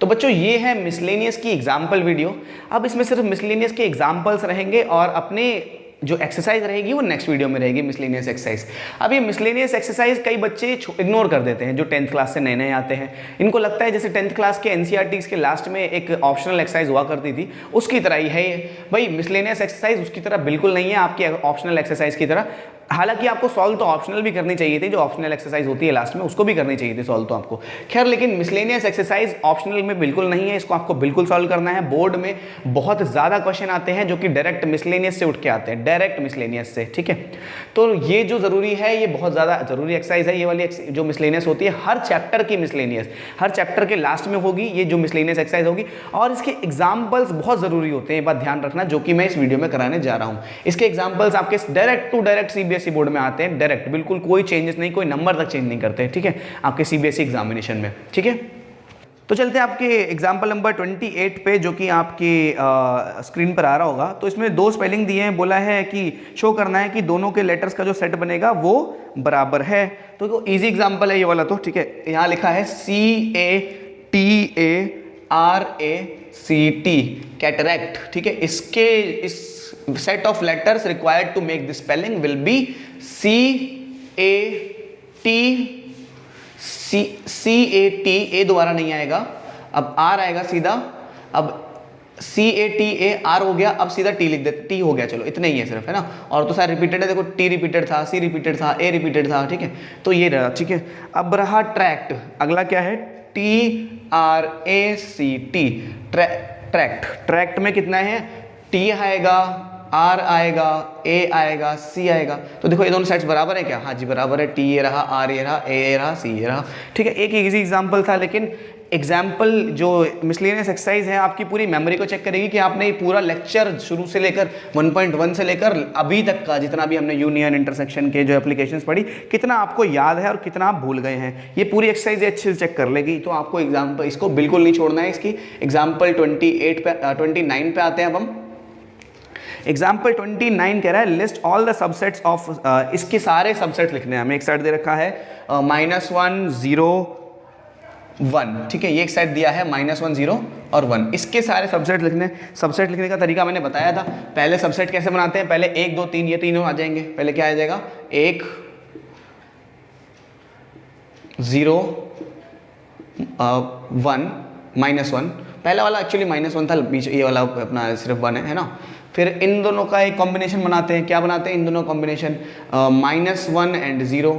तो बच्चों ये है मिसलेनियस की एग्जाम्पल वीडियो। अब इसमें सिर्फ मिसलेनियस के एग्जाम्पल्स रहेंगे और अपने जो एक्सरसाइज रहेगी वो नेक्स्ट वीडियो में रहेगी, मिसलेनियस एक्सरसाइज। अब ये मिसलेनियस एक्सरसाइज कई बच्चे इग्नोर कर देते हैं जो 10th क्लास से नए नए आते हैं। इनको लगता है जैसे 10th क्लास के एनसीईआरटी के लास्ट में एक ऑप्शनल एक्सरसाइज हुआ करती थी उसकी तरह ही है ये। भाई मिसलेनियस एक्सरसाइज उसकी तरह बिल्कुल नहीं है, आपकी ऑप्शनल एक्सरसाइज की तरह। हालांकि आपको सॉल्व तो ऑप्शनल भी करनी चाहिए थी, जो ऑप्शनल एक्सरसाइज होती है लास्ट में उसको भी करनी चाहिए थी सॉल्व तो आपको। खैर लेकिन मिसलेनियस एक्सरसाइज ऑप्शनल में बिल्कुल नहीं है, इसको आपको बिल्कुल सॉल्व करना है। बोर्ड में बहुत ज़्यादा क्वेश्चन आते हैं जो कि डायरेक्ट मिसलेनियस से उठ के आते हैं, डायरेक्ट मिसलेनियस से, ठीक है। तो ये जो ज़रूरी है, ये बहुत ज़्यादा ज़रूरी एक्सरसाइज है, ये वाली जो मिसलेनियस होती है हर चैप्टर की मिसलेनियस, हर चैप्टर के लास्ट में होगी ये जो मिसलेनियस एक्सरसाइज होगी। और इसके एग्जाम्पल्स बहुत ज़रूरी होते हैं, ये बात ध्यान रखना, जो कि मैं इस वीडियो में कराने जा रहा हूँ। इसके एग्जाम्पल्स आपके direct to direct CBSE board में आते हैं, डायरेक्ट, बिल्कुल कोई चेंजेस नहीं, कोई नंबर तक चेंज नहीं करते, ठीक है, आपके सीबीएसई एग्जामिनेशन में, ठीक है। तो चलते हैं आपके एग्जाम्पल नंबर 28 पे, जो कि आपकी स्क्रीन पर आ रहा होगा। तो इसमें दो स्पेलिंग दिए हैं, बोला है कि शो करना है कि दोनों के लेटर्स का जो सेट बनेगा वो बराबर है। तो इजी एग्जाम्पल है ये वाला, तो ठीक है। यहाँ लिखा है CATARACT, कैटरैक्ट, ठीक है। इसके इस set of letters required to make this spelling will be CAT, A दोबारा नहीं आएगा, अब आर आएगा सीधा। अब CATAR हो गया, अब सीधा टी लिख दे, टी हो गया, चलो इतना ही है सिर्फ, है ना। और तो सारे रिपीटेड है, देखो टी रिपीटेड था, सी रिपीटेड था, ए रिपीटेड था, ठीक है। तो ये रहा, ठीक है। अब रहा ट्रैक्ट, अगला क्या है, TRACT, ट्रैक्ट। ट्रैक्ट में कितना है, टी आएगा, आर आएगा, ए आएगा, सी आएगा। तो देखो ये दोनों सेट्स बराबर है क्या, हाँ जी बराबर है। टी ये रहा, आर ये रहा, ए रहा, सी ये रहा, ठीक है। एक इजी एग्जांपल था, लेकिन एग्जाम्पल जो मिसलेनियस एक्सरसाइज है आपकी पूरी मेमोरी को चेक करेगी कि आपने पूरा लेक्चर शुरू से लेकर 1.1 से लेकर अभी तक का जितना भी हमने यूनियन इंटरसेक्शन के जो एप्लीकेशंस पढ़ी, कितना आपको याद है और कितना आप भूल गए हैं। ये पूरी एक्सरसाइज अच्छे से चेक कर लेगी। तो आपको एग्जाम्पल, इसको बिल्कुल नहीं छोड़ना है। इसकी एग्जाम्पल 29 पे आते हैं अब हम। एग्जाम्पल 29 कह रहा है list all the subsets of, इसके सारे सबसेट्स लिखने हैं हमें। एक साइड दे रखा है -1 0 1, ठीक है। ये एक सेट दिया है -1 0 और 1, इसके सारे सबसेट लिखने। सबसेट लिखने का तरीका मैंने बताया था। पहले सबसेट कैसे बनाते हैं, पहले 1 2 3 ये तीनों आ जाएंगे। पहले क्या आ जाएगा, 1 0 1 -1, पहला वाला एक्चुअली -1 था, बीच ये वाला अपना सिर्फ 1 है ना। फिर इन दोनों का एक कॉम्बिनेशन बनाते हैं, क्या बनाते हैं, इन दोनों कॉम्बिनेशन -1 and 0।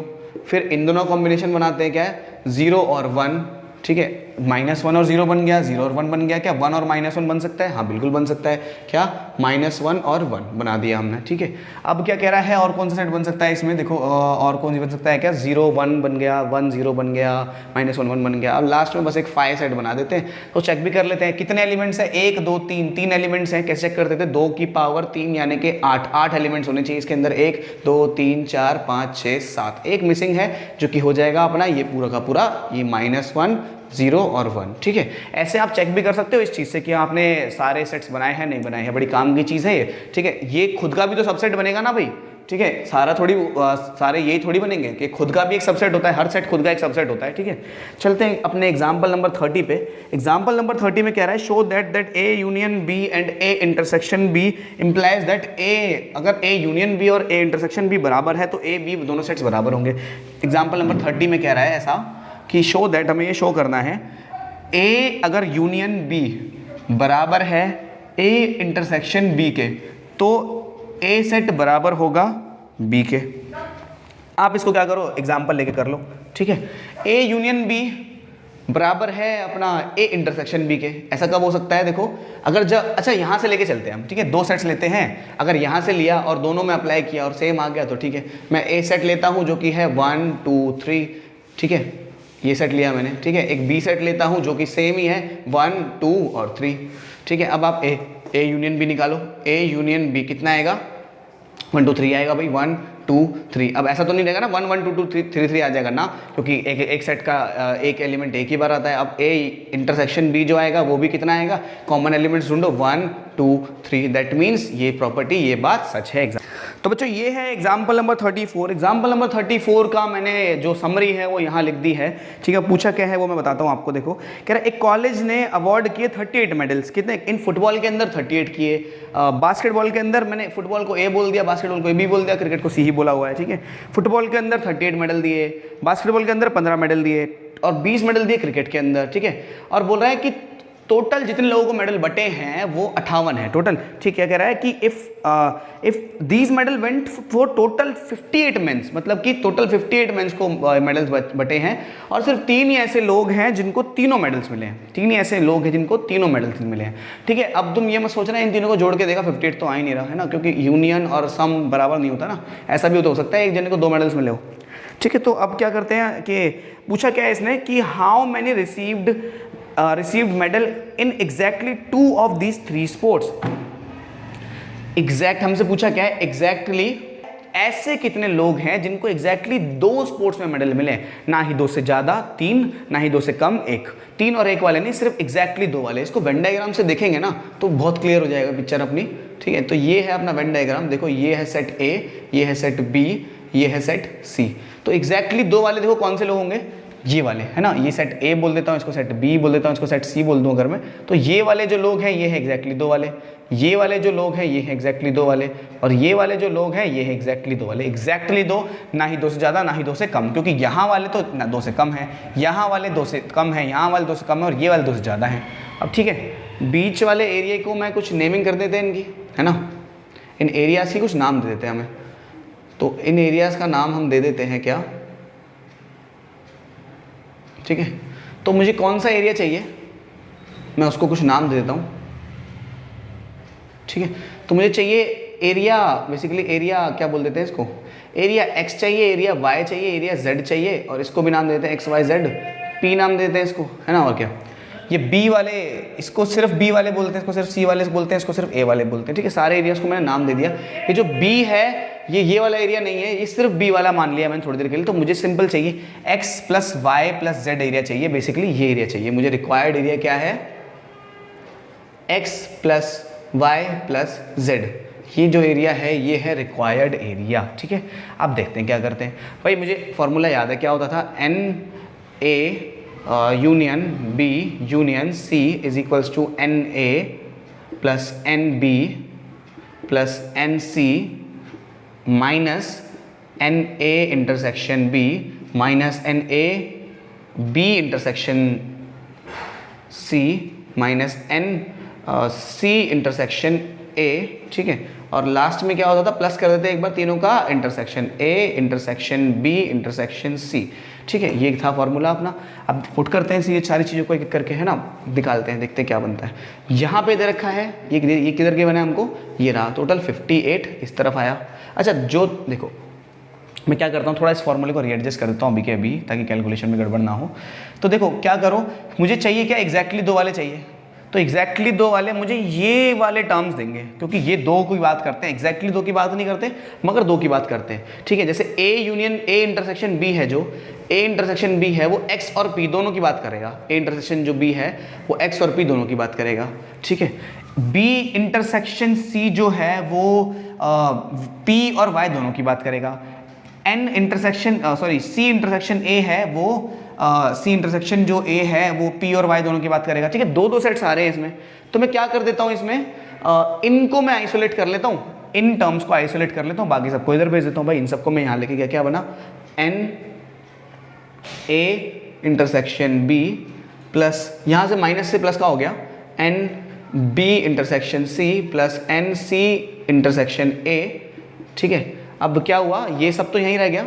फिर इन दोनों कॉम्बिनेशन बनाते हैं क्या है, 0 और 1, ठीक है। -1 और 0 बन गया, 0 और 1 बन गया। क्या 1 और -1 बन सकता है, हाँ बिल्कुल बन सकता है। क्या -1 और 1 बना दिया हमने, ठीक है। अब क्या कह रहा है, और कौन सा सेट बन सकता है इसमें, देखो और कौन सी बन सकता है, क्या 0 1 बन गया, 1 0 बन गया, -1 1 बन गया। अब लास्ट में बस एक 5 सेट बना देते हैं। तो चेक भी कर लेते हैं कितने एलिमेंट्स हैं, 1 2 3, 3 एलिमेंट्स हैं। कैसे चेक करते थे, 2 की पावर 3 यानी कि 8 एलिमेंट्स होने चाहिए इसके अंदर। 1 2 3 4 5 6 7, एक मिसिंग है जो कि हो जाएगा अपना ये पूरा का पूरा ये -1 0 और 1, ठीक है। ऐसे आप चेक भी कर सकते हो इस चीज़ से कि आपने सारे सेट्स बनाए हैं नहीं बनाए हैं, बड़ी काम की चीज़ है ये, ठीक है। ये खुद का भी तो सबसेट बनेगा ना भाई, ठीक है। सारे यही थोड़ी बनेंगे कि खुद का भी एक सबसेट होता है, हर सेट खुद का एक सबसेट होता है, ठीक है। चलते हैं अपने एग्जाम्पल नंबर 30 पे। एग्जाम्पल नंबर 30 में कह रहा है show that A union B and A intersection B implies that A, अगर A यूनियन B और A इंटरसेक्शन B बराबर है तो A B दोनों सेट्स बराबर होंगे। एग्जाम्पल नंबर 30 में कह रहा है ऐसा कि शो दैट, हमें ये शो करना है A अगर यूनियन B बराबर है A इंटरसेक्शन B के, तो A सेट बराबर होगा B के। आप इसको क्या करो, एग्जाम्पल लेके कर लो, ठीक है। A यूनियन B बराबर है अपना A इंटरसेक्शन B के। ऐसा कब हो सकता है, देखो अगर जब, अच्छा यहाँ से लेके चलते हैं हम, ठीक है। 2 सेट्स लेते हैं, अगर यहाँ से लिया और दोनों में अप्लाई किया और सेम आ गया तो ठीक है। मैं A सेट लेता हूँ जो कि है 1 2 3, ठीक है, ये सेट लिया मैंने, ठीक है। एक B सेट लेता हूँ जो कि सेम ही है 1 2 और 3, ठीक है। अब आप A यूनियन B निकालो। A यूनियन B कितना आएगा, 1 2 3 आएगा भाई, 1 2 3। अब ऐसा तो नहीं रहेगा ना 1 1 2 2 3 3 3 आ जाएगा ना, क्योंकि एक सेट का एक एलिमेंट एक ही बार आता है। अब A इंटरसेक्शन B जो आएगा वो भी कितना आएगा, कॉमन एलिमेंट्स ढूंढो, 1 2 3। दैट मीन्स ये प्रॉपर्टी, ये बात सच है। तो बच्चों ये है एग्जाम्पल नंबर 34। एग्जाम्पल नंबर 34 का मैंने जो समरी है वो यहाँ लिख दी है, ठीक है। पूछा क्या है वो मैं बताता हूँ आपको। देखो कह रहा है एक कॉलेज ने अवार्ड किए 38 मेडल्स। कितने? इन फुटबॉल के अंदर 38 किए, बास्केटबॉल के अंदर मैंने फुटबॉल को ए बोल दिया, बास्केटबॉल को ए बी बोल दिया, क्रिकेट को सी ही बोला हुआ है, ठीक है। फुटबॉल के अंदर 38 मेडल दिए, बास्केटबॉल के अंदर 15 मेडल दिए और 20 मेडल दिए क्रिकेट के अंदर, ठीक है। और बोल रहा है कि टोटल जितने लोगों को मेडल बटे हैं वो 58 है टोटल, ठीक है। कह रहा है कि if these medal went for total 58 men's, मतलब कि टोटल 58 मेंस को मेडल्स बटे हैं और सिर्फ 3 ही ऐसे लोग हैं जिनको तीनों मेडल्स मिले हैं। 3 ही ऐसे लोग हैं जिनको तीनों मेडल्स मिले हैं, ठीक है। अब तुम ये मत सोचना इन तीनों को जोड़ के देखा 58 तो आ ही नहीं रहा है ना, क्योंकि यूनियन और सम बराबर नहीं होता ना। ऐसा भी तो हो सकता है एक जने को 2 मेडल्स मिले हो, ठीक है। तो अब क्या करते हैं कि पूछा क्या है इसने कि how many received medal in exactly 2 of these 3 sports। Exact हमसे पूछा क्या है, एग्जैक्टली ऐसे कितने लोग हैं जिनको एग्जैक्टली 2 स्पोर्ट्स में मेडल मिले, ना ही 2 से ज्यादा 3, ना ही 2 से कम 1। 3 और 1 वाले नहीं, सिर्फ एग्जैक्टली 2 वाले। इसको वेन डायग्राम से देखेंगे ना तो बहुत क्लियर हो जाएगा पिक्चर अपनी, ठीक है। तो ये है अपना वेन डायग्राम। देखो ये है सेट ए, ये है सेट बी, ये है सेट सी। तो एग्जैक्टली 2 वाले देखो कौन से लोग होंगे, ये वाले है ना। ये सेट ए बोल देता हूँ, इसको सेट बी बोल देता हूँ, इसको सेट सी बोल दूँ अगर मैं, तो ये वाले जो लोग हैं ये है एग्जैक्टली 2 वाले, ये वाले जो लोग हैं ये है एग्जैक्टली 2 वाले, और ये वाले जो लोग हैं ये है एग्जैक्टली 2 वाले। एग्जैक्टली 2, ना ही 2 से ज़्यादा ना ही 2 से कम, क्योंकि यहाँ वाले तो ना 2 से कम है, यहाँ वाले 2 से कम है, यहाँ वाले 2 से कम है और ये वाले 2 से ज़्यादा हैं। अब ठीक है, बीच वाले एरिया को मैं कुछ नेमिंग कर देते हैं इनकी, है ना। इन एरियाज़ की कुछ नाम दे देते हैं हमें। तो इन एरियाज़ का नाम हम दे देते हैं क्या, ठीक है। तो मुझे कौन सा एरिया चाहिए मैं उसको कुछ नाम दे देता हूँ, ठीक है। तो मुझे चाहिए एरिया, बेसिकली एरिया क्या बोल देते हैं इसको, एरिया x चाहिए, एरिया y चाहिए, एरिया z चाहिए, और इसको भी नाम देते हैं x y z, p नाम देते हैं इसको, है ना। और क्या, ये b वाले, इसको सिर्फ b वाले बोलते हैं, इसको सिर्फ c वाले बोलते हैं, इसको सिर्फ a वाले बोलते हैं, ठीक है। सारे एरियाज को मैंने नाम दे दिया। ये जो b है ये वाला एरिया नहीं है, ये सिर्फ b वाला मान लिया मैंने थोड़ी देर के लिए। तो मुझे सिंपल चाहिए x plus Y plus z area चाहिए, बेसिकली ये एरिया चाहिए मुझे। रिक्वायर्ड एरिया क्या है, x plus Y plus z, ये जो एरिया है ये है रिक्वायर्ड एरिया, ठीक है। अब देखते हैं क्या करते हैं। भाई मुझे फॉर्मूला याद है, क्या होता था, NA union B union C is equals to NA plus NB plus NC minus NA intersection B minus NA B intersection C minus NC intersection A, ठीक है। और लास्ट में क्या होता था, प्लस कर देते एक बार तीनों का intersection, A intersection B intersection C, ठीक है। ये था फॉर्मूला अपना। अब पुट करते हैं ये सारी चीज़ों को एक एक करके, है ना, निकालते हैं, देखते हैं क्या बनता है। यहाँ पे दे रखा है, ये किधर के बना है हमको, ये रहा, टोटल 58 इस तरफ आया। अच्छा, जो देखो मैं क्या करता हूँ, थोड़ा इस फॉर्मूले को रीएडजस्ट कर देता हूँ अभी के अभी, ताकि कैलकुलेशन में गड़बड़ ना हो। तो देखो क्या करो, मुझे चाहिए क्या, एग्जैक्टली 2 वाले चाहिए। तो एग्जैक्टली 2 वाले मुझे ये वाले टर्म्स देंगे, क्योंकि ये 2 की बात करते हैं, एग्जैक्टली 2 की बात नहीं करते मगर 2 की बात करते हैं, ठीक है। जैसे A union A intersection B है, जो A इंटरसेक्शन B है वो X और P दोनों की बात करेगा। A इंटरसेक्शन जो B है वो X और P दोनों की बात करेगा, ठीक है। B इंटरसेक्शन C जो है वो P और Y दोनों की बात करेगा। N intersection C intersection A है वो C इंटरसेक्शन जो A है वो P और Y दोनों की बात करेगा, ठीक है। 2 सेट्स आ रहे हैं इसमें। तो मैं क्या कर देता हूँ इसमें, इनको मैं आइसोलेट कर लेता हूँ, इन टर्म्स को आइसोलेट कर लेता हूँ, बाकी सबको इधर भेज देता हूँ। भाई इन सबको मैं यहाँ लेके गया, क्या बना, N A intersection B plus, यहाँ से माइनस से प्लस का हो गया, N B intersection C plus N C intersection A, ठीक है। अब क्या हुआ, ये सब तो यहीं रह गया,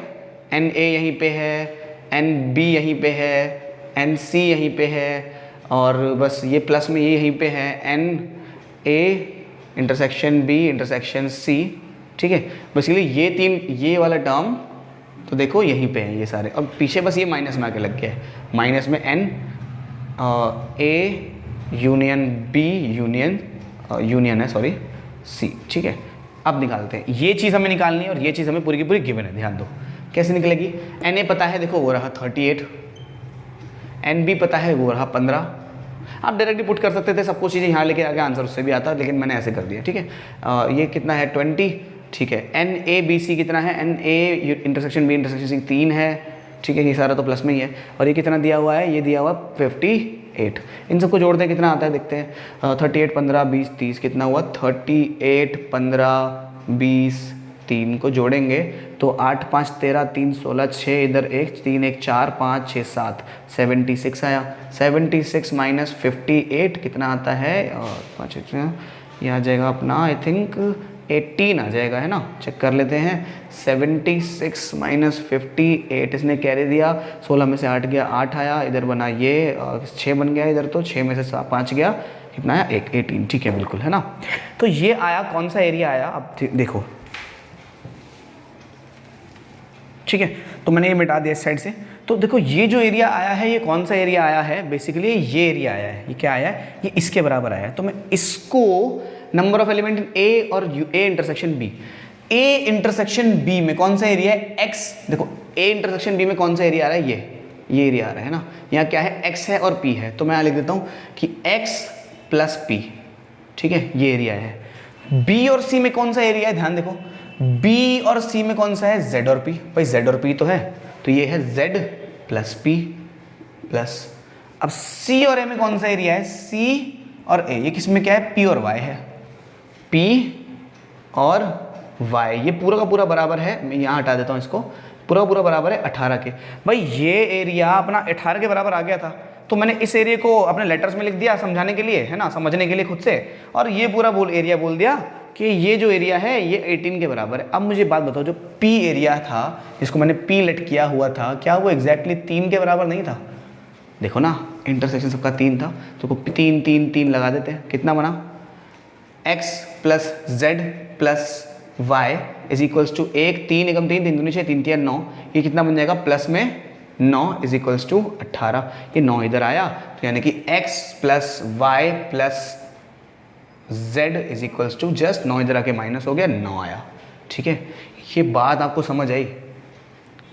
NA यहीं पे है, NB यहीं पे है, NC यहीं पे है, और बस ये प्लस में ये यहीं पे है, NA intersection B intersection C, ठीक है। बेसिकली ये 3, ये वाला टर्म तो देखो यहीं पे है ये सारे, और पीछे बस ये माइनस में आके लग गया है, माइनस में N A union B union है सॉरी C, ठीक है। अब निकालते हैं, ये चीज़ हमें निकालनी है और ये चीज़ हमें पूरी की पूरी गिवन है, ध्यान दो कैसे निकलेगी। NA पता है, देखो वो रहा 38, NB पता है वो रहा 15। आप डायरेक्टली पुट कर सकते थे, सबको चीज़ें यहाँ लेके आगे आंसर उससे भी आता, लेकिन मैंने ऐसे कर दिया, ठीक है। ये कितना है 20, ठीक है। एन ए बी सी कितना है, N A intersection B intersection C 3 है, ठीक है, ये सारा तो प्लस में ही है। और ये कितना दिया हुआ है, ये दिया हुआ 58। इन सबको जोड़ते हैं कितना आता है देखते हैं। 38 15 20 30 कितना हुआ, 38 15 20 3 को जोड़ेंगे तो 8 5 13 3 16 6 इधर 1 3 1 4 5 6 7 76 आया। 76 माइनस 58 कितना आता है, 5 ये आ जाएगा अपना आई थिंक 18 आ जाएगा, है ना। चेक कर लेते हैं। 76 माइनस 58 इसने कैरी दिया, 16 में से 8 गया 8 आया, इधर बना ये 6 बन गया, इधर तो 6 में से 5 गया, कितना आया 18, ठीक है बिल्कुल, है ना। तो ये आया कौन सा एरिया आया, अब देखो, ठीक है। तो मैंने ये मिटा दिया इस साइड से। तो देखो ये जो एरिया आया है ये कौन सा एरिया आया है, बेसिकली ये एरिया आया है। ये क्या आया है, ये इसके बराबर आया है। तो मैं इसको number of element in A और A intersection B, A intersection B में कौन सा एरिया है, एक्स। देखो ए इंटरसेक्शन बी में कौन सा एरिया आ रहा है, ये एरिया आ रहा है ना। यहाँ क्या है, एक्स है और पी है, तो मैं यहाँ लिख देता हूँ कि एक्स प्लस पी, ठीक है, ये एरिया है। बी और सी में कौन सा एरिया है, ध्यान देखो, बी और सी में कौन सा है, जेड और पी। भाई जेड और पी तो है, तो ये है जेड प्लस पी प्लस। अब सी और ए में कौन सा एरिया है, सी और ए, ये किस में क्या है, पी और वाई है, पी और वाई। ये पूरा का पूरा बराबर है, मैं यहाँ हटा देता हूँ इसको, पूरा पूरा बराबर है 18 के। भाई ये एरिया अपना 18 के बराबर आ गया था, तो मैंने इस एरिया को अपने लेटर्स में लिख दिया समझाने के लिए, है ना, समझने के लिए खुद से, और ये पूरा एरिया बोल दिया कि ये जो एरिया है ये 18 के बराबर है। अब मुझे बात बताओ, जो पी एरिया था जिसको मैंने पी लेट किया हुआ था, क्या वो एग्जैक्टली 3 के बराबर नहीं था। देखो ना, इंटरसेक्शन सबका 3 था, तो 3 3 3 लगा देते हैं, कितना बना, x plus z plus y is equals to 1 3 एकम 3 3 दूनी 6 3 3 9, ये कितना बन जाएगा, प्लस में 9 इज इक्वल्स टू 18। ये 9 इधर आया, तो यानी कि x plus Y plus z is equals to just 9 इधर आके माइनस हो गया, 9 आया, ठीक है। ये बात आपको समझ आई,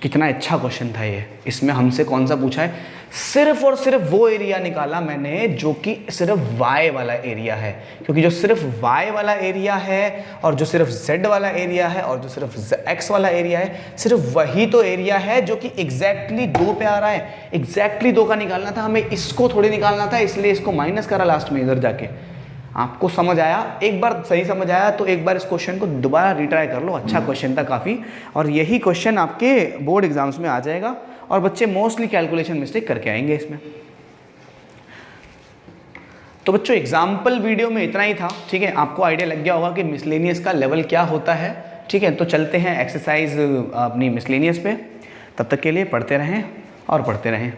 कितना अच्छा क्वेश्चन था ये। इसमें हमसे कौन सा पूछा है, सिर्फ और सिर्फ वो एरिया निकाला मैंने जो कि सिर्फ y वाला एरिया है, क्योंकि जो सिर्फ y वाला एरिया है और जो सिर्फ z वाला एरिया है और जो सिर्फ x वाला एरिया है, सिर्फ वही तो एरिया है जो कि एग्जैक्टली 2 पे आ रहा है। एग्जैक्टली 2 का निकालना था हमें, इसको थोड़ी निकालना था, इसलिए इसको माइनस करा लास्ट में इधर जाके। आपको समझ आया, एक बार सही समझ आया तो एक बार इस क्वेश्चन को दोबारा रिट्राई कर लो, अच्छा क्वेश्चन था काफ़ी, और यही क्वेश्चन आपके बोर्ड एग्जाम्स में आ जाएगा और बच्चे मोस्टली कैलकुलेशन मिस्टेक करके आएंगे इसमें। तो बच्चों एग्जाम्पल वीडियो में इतना ही था, ठीक है। आपको आइडिया लग गया होगा कि मिसलेनियस का लेवल क्या होता है, ठीक है। तो चलते हैं एक्सरसाइज अपनी मिसलेनियस पे, तब तक के लिए पढ़ते रहें और पढ़ते रहें।